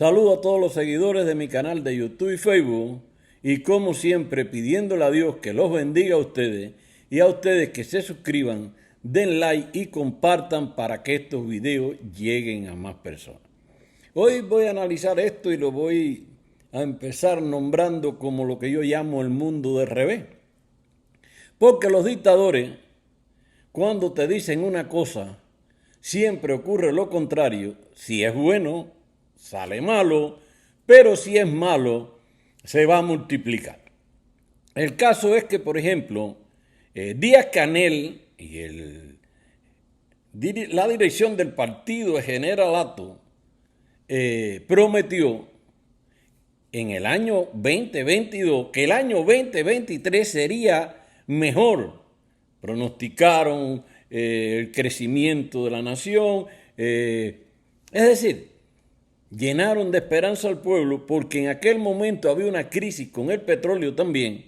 Saludo a todos los seguidores de mi canal de YouTube y Facebook y como siempre pidiéndole a Dios que los bendiga a ustedes y a ustedes que se suscriban, den like y compartan para que estos videos lleguen a más personas. Hoy voy a analizar esto y lo voy a empezar nombrando como lo que yo llamo el mundo del revés. Porque los dictadores, cuando te dicen una cosa, siempre ocurre lo contrario. Si es bueno, sale malo, pero si es malo, se va a multiplicar. El caso es que, por ejemplo, Díaz-Canel y la dirección del partido de Generalato prometió en el año 2022 que el año 2023 sería mejor. Pronosticaron el crecimiento de la nación, es decir, llenaron de esperanza al pueblo porque en aquel momento había una crisis con el petróleo también,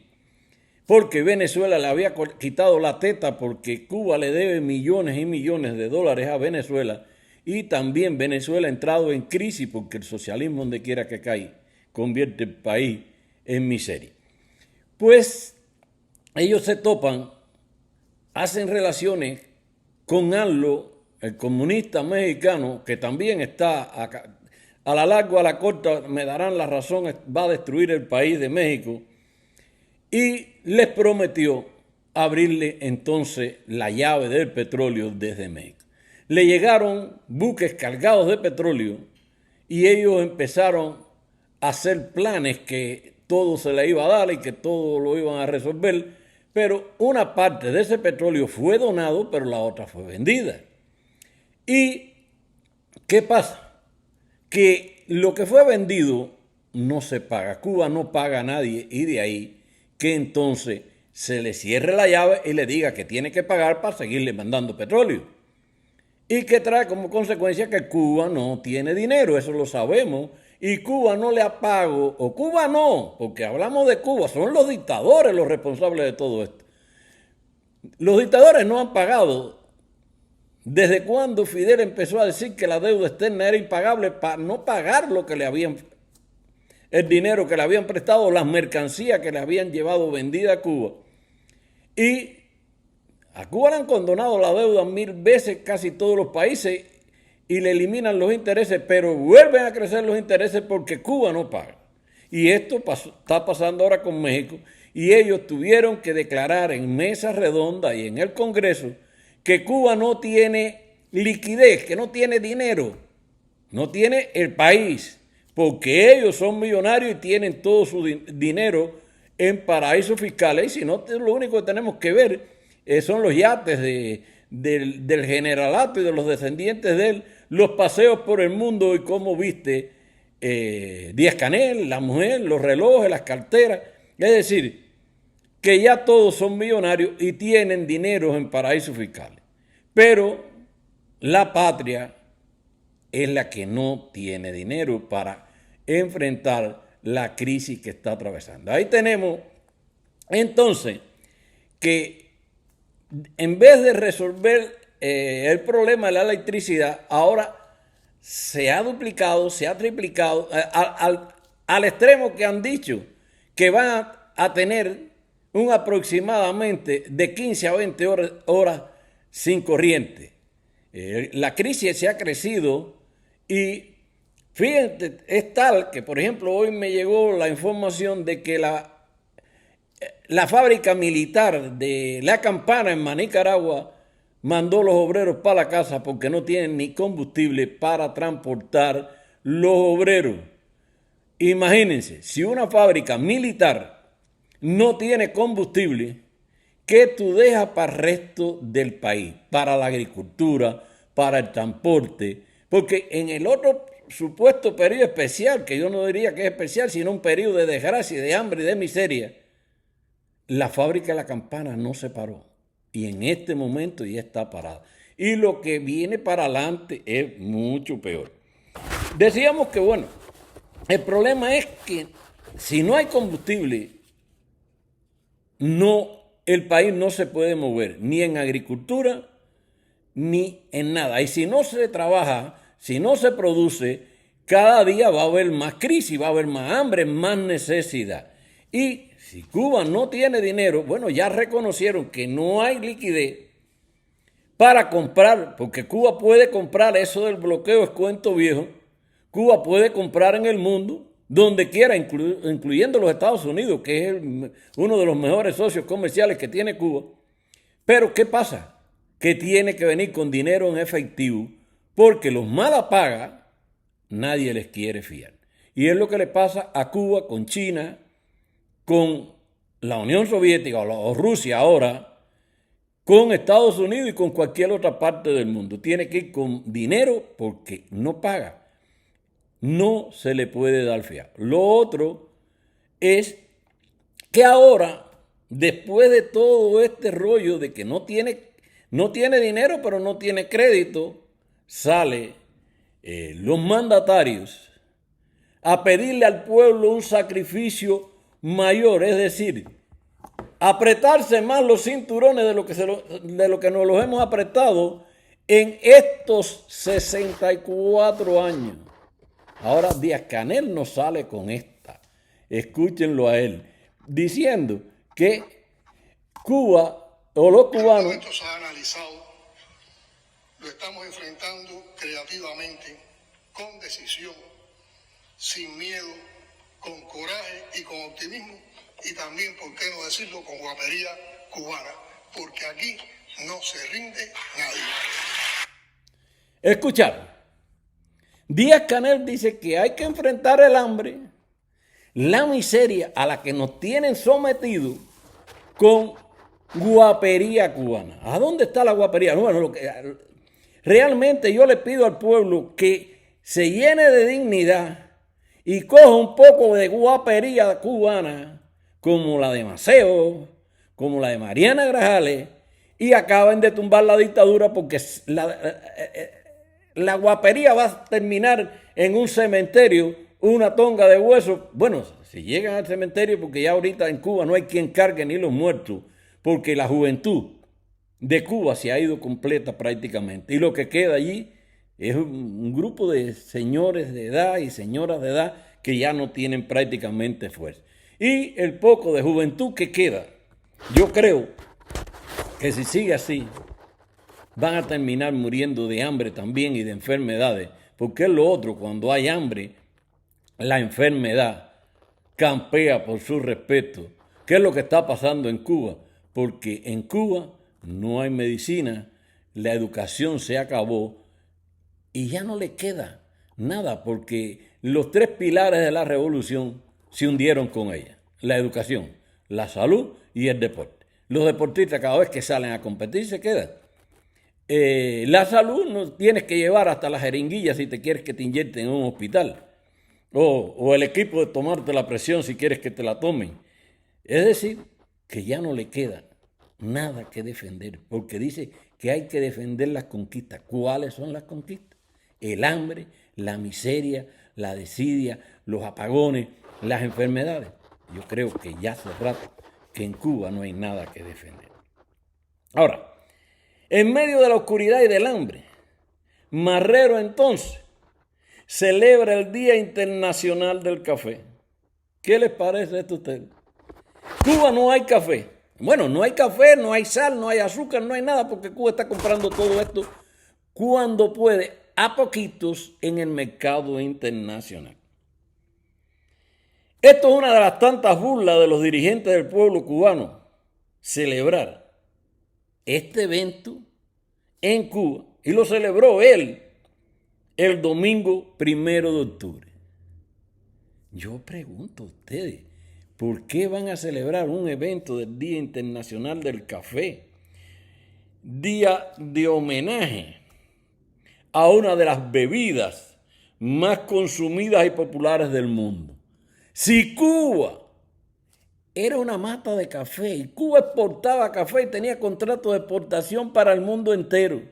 porque Venezuela le había quitado la teta porque Cuba le debe millones y millones de dólares a Venezuela y también Venezuela ha entrado en crisis porque el socialismo donde quiera que cae convierte el país en miseria. Pues ellos se topan, hacen relaciones con ANLO, el comunista mexicano, que también está acá, a la larga o a la corta, me darán la razón, va a destruir el país de México, y les prometió abrirle entonces la llave del petróleo desde México. Le llegaron buques cargados de petróleo y ellos empezaron a hacer planes que todo se le iba a dar y que todo lo iban a resolver, pero una parte de ese petróleo fue donado, pero la otra fue vendida. ¿Y qué pasa? Que lo que fue vendido no se paga. Cuba no paga a nadie y de ahí que entonces se le cierre la llave y le diga que tiene que pagar para seguirle mandando petróleo. Y que trae como consecuencia que Cuba no tiene dinero, eso lo sabemos. Y Cuba no le ha pago, o Cuba no, porque hablamos de Cuba, son los dictadores los responsables de todo esto. Los dictadores no han pagado. ¿Desde cuando Fidel empezó a decir que la deuda externa era impagable para no pagar lo que le habían, el dinero que le habían prestado, las mercancías que le habían llevado vendida a Cuba? Y a Cuba le han condonado la deuda 1000 veces casi todos los países y le eliminan los intereses, pero vuelven a crecer los intereses porque Cuba no paga. Y esto está pasando ahora con México y ellos tuvieron que declarar en mesa redonda y en el Congreso que Cuba no tiene liquidez, que no tiene dinero, no tiene el país, porque ellos son millonarios y tienen todo su dinero en paraísos fiscales. Y si no, lo único que tenemos que ver son los yates del Generalato y de los descendientes de él, los paseos por el mundo y cómo viste Díaz-Canel, la mujer, los relojes, las carteras. Es decir, que ya todos son millonarios y tienen dinero en paraísos fiscales. Pero la patria es la que no tiene dinero para enfrentar la crisis que está atravesando. Ahí tenemos entonces que en vez de resolver el problema de la electricidad, ahora se ha duplicado, se ha triplicado, al extremo que han dicho que van a tener un aproximadamente de 15 a 20 horas sin corriente. La crisis se ha crecido y fíjense, es tal que, por ejemplo, hoy me llegó la información de que la fábrica militar de La Campana en Nicaragua mandó los obreros para la casa porque no tienen ni combustible para transportar los obreros. Imagínense, si una fábrica militar no tiene combustible, ¿qué tú dejas para el resto del país? Para la agricultura, para el transporte, porque en el otro supuesto periodo especial, que yo no diría que es especial, sino un periodo de desgracia, de hambre y de miseria, la fábrica de La Campana no se paró y en este momento ya está parada. Y lo que viene para adelante es mucho peor. Decíamos que, bueno, el problema es que si no hay combustible, el país no se puede mover, ni en agricultura, ni en nada. Y si no se trabaja, si no se produce, cada día va a haber más crisis, va a haber más hambre, más necesidad. Y si Cuba no tiene dinero, bueno, ya reconocieron que no hay liquidez para comprar, porque Cuba puede comprar, eso del bloqueo es cuento viejo. Cuba puede comprar en el mundo, donde quiera, incluyendo los Estados Unidos, que es uno de los mejores socios comerciales que tiene Cuba. Pero ¿qué pasa? Que tiene que venir con dinero en efectivo, porque los mala paga nadie les quiere fiar. Y es lo que le pasa a Cuba con China, con la Unión Soviética o Rusia ahora, con Estados Unidos y con cualquier otra parte del mundo. Tiene que ir con dinero porque no paga. No se le puede dar fiar. Lo otro es que ahora, después de todo este rollo de que no tiene dinero pero no tiene crédito, sale los mandatarios a pedirle al pueblo un sacrificio mayor, es decir, apretarse más los cinturones de lo que nos los hemos apretado en estos 64 años. Ahora Díaz-Canel nos sale con esta, escúchenlo a él, diciendo que Cuba o los cubanos... Esto se ha analizado, lo estamos enfrentando creativamente, con decisión, sin miedo, con coraje y con optimismo, y también, por qué no decirlo, con guapería cubana, porque aquí no se rinde nadie. Escuchar. Díaz-Canel dice que hay que enfrentar el hambre, la miseria a la que nos tienen sometidos con guapería cubana. ¿A dónde está la guapería? Bueno, realmente yo le pido al pueblo que se llene de dignidad y coja un poco de guapería cubana, como la de Maceo, como la de Mariana Grajales, y acaben de tumbar la dictadura, porque la guapería va a terminar en un cementerio, una tonga de huesos. Bueno, si llegan al cementerio, porque ya ahorita en Cuba no hay quien cargue ni los muertos, porque la juventud de Cuba se ha ido completa prácticamente. Y lo que queda allí es un grupo de señores de edad y señoras de edad que ya no tienen prácticamente fuerza. Y el poco de juventud que queda, yo creo que si sigue así, van a terminar muriendo de hambre también y de enfermedades, porque es lo otro, cuando hay hambre, la enfermedad campea por su respeto. ¿Qué es lo que está pasando en Cuba? Porque en Cuba no hay medicina, la educación se acabó y ya no le queda nada, porque los tres pilares de la revolución se hundieron con ella: la educación, la salud y el deporte. Los deportistas cada vez que salen a competir se quedan. La salud no tienes que llevar hasta la jeringuilla si te quieres que te inyecten en un hospital, o el equipo de tomarte la presión si quieres que te la tomen. Es decir, que ya no le queda nada que defender, porque dice que hay que defender las conquistas. ¿Cuáles son las conquistas? El hambre, la miseria, la desidia, los apagones, las enfermedades. Yo creo que ya hace rato que en Cuba no hay nada que defender. Ahora, en medio de la oscuridad y del hambre, Marrero entonces celebra el Día Internacional del Café. ¿Qué les parece esto a ustedes? Cuba no hay café. Bueno, no hay café, no hay sal, no hay azúcar, no hay nada, porque Cuba está comprando todo esto cuando puede, a poquitos, en el mercado internacional. Esto es una de las tantas burlas de los dirigentes del pueblo cubano, celebrar este evento en Cuba, y lo celebró él el domingo 1 de octubre. Yo pregunto a ustedes, ¿por qué van a celebrar un evento del Día Internacional del Café? Día de homenaje a una de las bebidas más consumidas y populares del mundo. Si Cuba era una mata de café y Cuba exportaba café y tenía contratos de exportación para el mundo entero,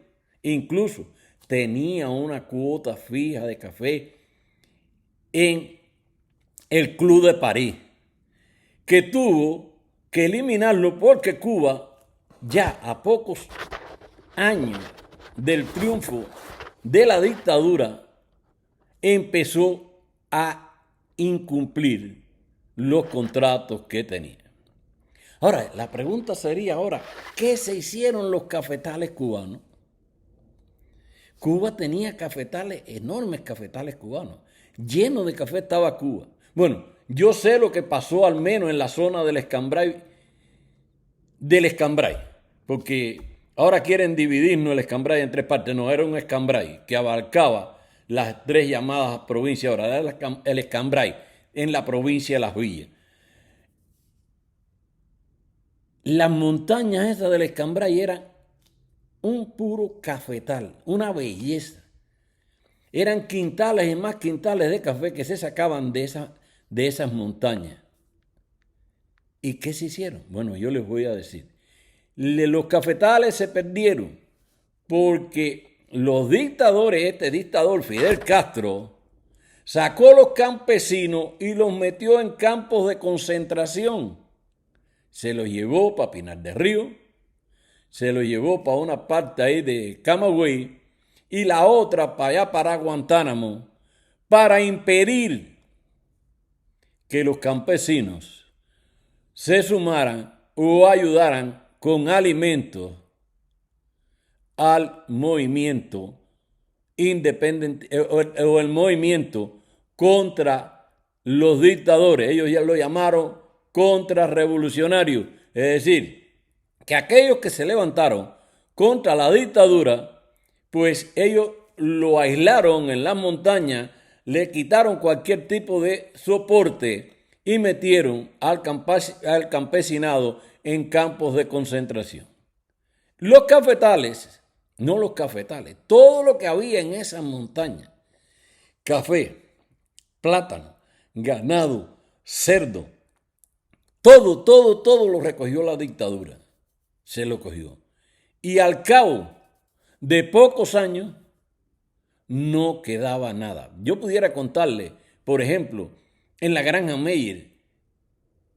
incluso tenía una cuota fija de café en el Club de París, que tuvo que eliminarlo porque Cuba, ya a pocos años del triunfo de la dictadura, empezó a incumplir los contratos que tenía. Ahora, la pregunta sería ahora, ¿qué se hicieron los cafetales cubanos? Cuba tenía cafetales, enormes cafetales cubanos. Lleno de café estaba Cuba. Bueno, yo sé lo que pasó al menos en la zona del Escambray, porque ahora quieren dividirnos el Escambray en tres partes. No, era un Escambray que abarcaba las tres llamadas provincias. Ahora era el Escambray en la provincia de Las Villas. Las montañas esas del Escambray eran un puro cafetal, una belleza. Eran quintales y más quintales de café que se sacaban de esas montañas. ¿Y qué se hicieron? Bueno, yo les voy a decir. Los cafetales se perdieron porque los dictadores, este dictador Fidel Castro, sacó a los campesinos y los metió en campos de concentración. Se los llevó para Pinar del Río, se los llevó para una parte ahí de Camagüey y la otra para allá para Guantánamo, para impedir que los campesinos se sumaran o ayudaran con alimentos al movimiento independiente o el movimiento contra los dictadores. Ellos ya lo llamaron contrarrevolucionarios, es decir, que aquellos que se levantaron contra la dictadura, pues ellos lo aislaron en la montaña, le quitaron cualquier tipo de soporte y metieron al campesinado en campos de concentración. Los cafetales, no los cafetales, todo lo que había en esas montañas, café, plátano, ganado, cerdo, todo lo recogió la dictadura, se lo cogió. Y al cabo de pocos años no quedaba nada. Yo pudiera contarle, por ejemplo, en la granja Meyer,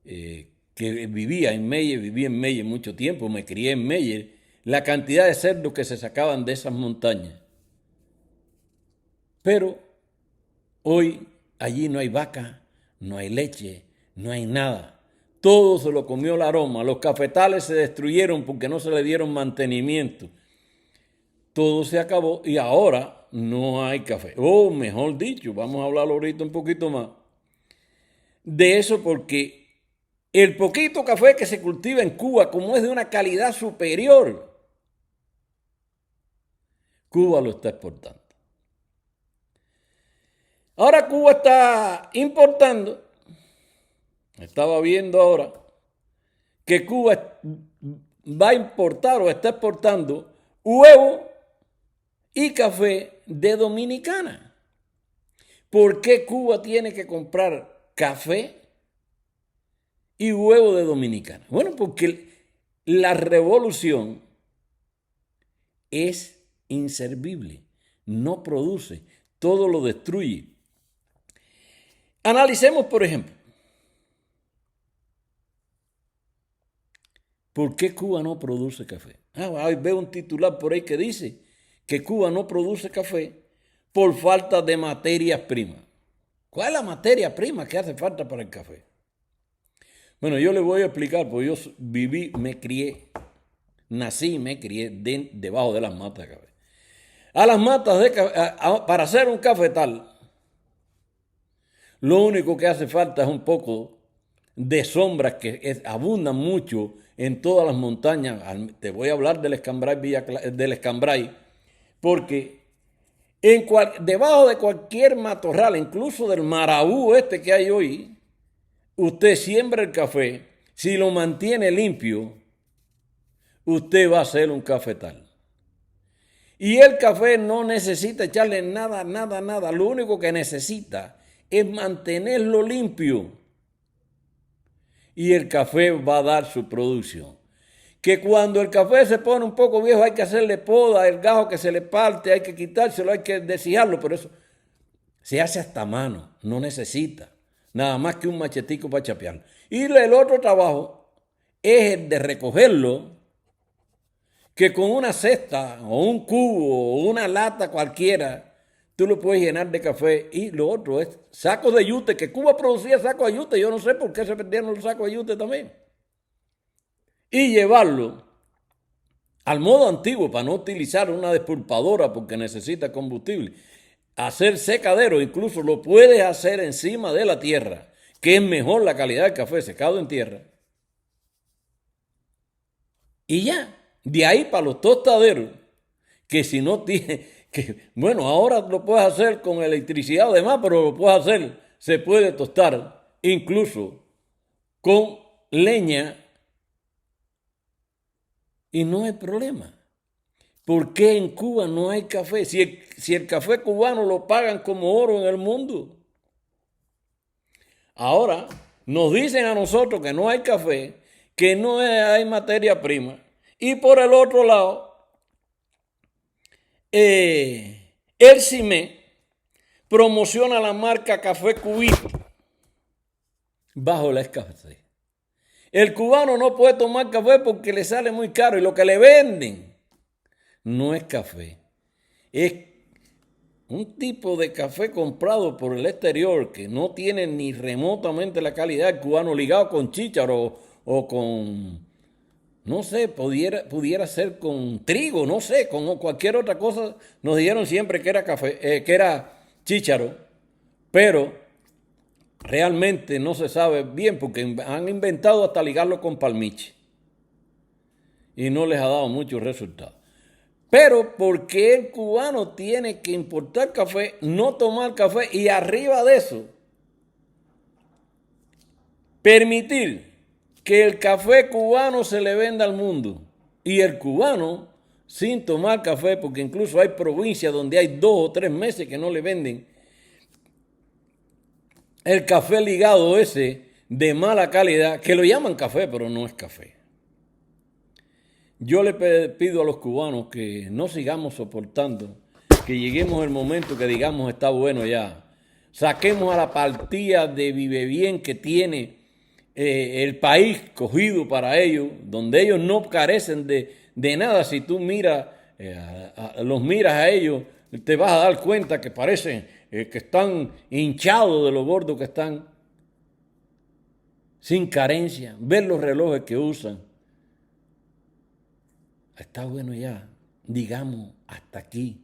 que viví en Meyer mucho tiempo, me crié en Meyer, la cantidad de cerdos que se sacaban de esas montañas. Pero hoy allí no hay vaca, no hay leche, no hay nada. Todo se lo comió la aroma. Los cafetales se destruyeron porque no se le dieron mantenimiento. Todo se acabó y ahora no hay café. O mejor dicho, vamos a hablar ahorita un poquito más de eso porque el poquito café que se cultiva en Cuba, como es de una calidad superior, Cuba lo está exportando. Ahora Cuba está importando, estaba viendo ahora, que Cuba va a importar o está exportando huevo y café de Dominicana. ¿Por qué Cuba tiene que comprar café y huevo de Dominicana? Bueno, porque la revolución es inservible, no produce, todo lo destruye. Analicemos, por ejemplo, ¿por qué Cuba no produce café? Veo un titular por ahí que dice que Cuba no produce café por falta de materias primas. ¿Cuál es la materia prima que hace falta para el café? Bueno, yo les voy a explicar, porque yo viví, me crié, nací y me crié debajo de las matas de café. A las matas de café, para hacer un cafetal, lo único que hace falta es un poco de sombras que abundan mucho en todas las montañas. Te voy a hablar del Escambray, porque debajo de cualquier matorral, incluso del marabú este que hay hoy, usted siembra el café, si lo mantiene limpio, usted va a hacer un cafetal. Y el café no necesita echarle nada. Lo único que necesita es mantenerlo limpio. Y el café va a dar su producción. Que cuando el café se pone un poco viejo hay que hacerle poda, el gajo que se le parte, hay que quitárselo, hay que deshijarlo, pero eso se hace hasta mano, no necesita nada más que un machetico para chapearlo. Y el otro trabajo es el de recogerlo, que con una cesta o un cubo o una lata cualquiera, tú lo puedes llenar de café. Y lo otro es sacos de yute, que Cuba producía sacos de yute. Yo no sé por qué se perdieron los sacos de yute también. Y llevarlo al modo antiguo para no utilizar una despulpadora porque necesita combustible. Hacer secadero, incluso lo puedes hacer encima de la tierra, que es mejor la calidad del café secado en tierra. Y ya, de ahí para los tostaderos, que si no tiene, que bueno, ahora lo puedes hacer con electricidad además, pero lo puedes hacer, se puede tostar incluso con leña y no hay problema. ¿Por qué en Cuba no hay café? Si el café cubano lo pagan como oro en el mundo. Ahora nos dicen a nosotros que no hay café, que no hay materia prima. Y por el otro lado, el CIME promociona la marca Café Cubito bajo la escasez. El cubano no puede tomar café porque le sale muy caro y lo que le venden no es café. Es un tipo de café comprado por el exterior que no tiene ni remotamente la calidad del cubano, ligado con chícharo o con, no sé, pudiera ser con trigo, no sé, con cualquier otra cosa. Nos dijeron siempre que era café, que era chícharo, pero realmente no se sabe bien porque han inventado hasta ligarlo con palmiche y no les ha dado muchos resultados. Pero ¿por qué el cubano tiene que importar café, no tomar café y arriba de eso permitir que el café cubano se le venda al mundo? Y el cubano, sin tomar café, porque incluso hay provincias donde hay 2 o 3 meses que no le venden el café ligado ese de mala calidad, que lo llaman café, pero no es café. Yo le pido a los cubanos que no sigamos soportando, que lleguemos el momento que digamos está bueno ya. Saquemos a la partida de vive bien que tiene el país cogido para ellos, donde ellos no carecen de nada. Si tú miras, los miras a ellos, te vas a dar cuenta que parecen que están hinchados de lo gordos que están, sin carencia. Ver los relojes que usan. Está bueno ya, digamos hasta aquí.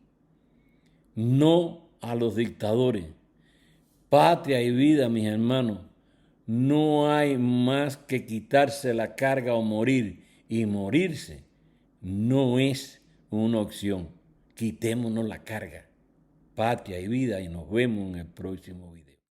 No a los dictadores. Patria y vida, mis hermanos. No hay más que quitarse la carga o morir. Y morirse no es una opción. Quitémonos la carga. Patria y vida y nos vemos en el próximo video.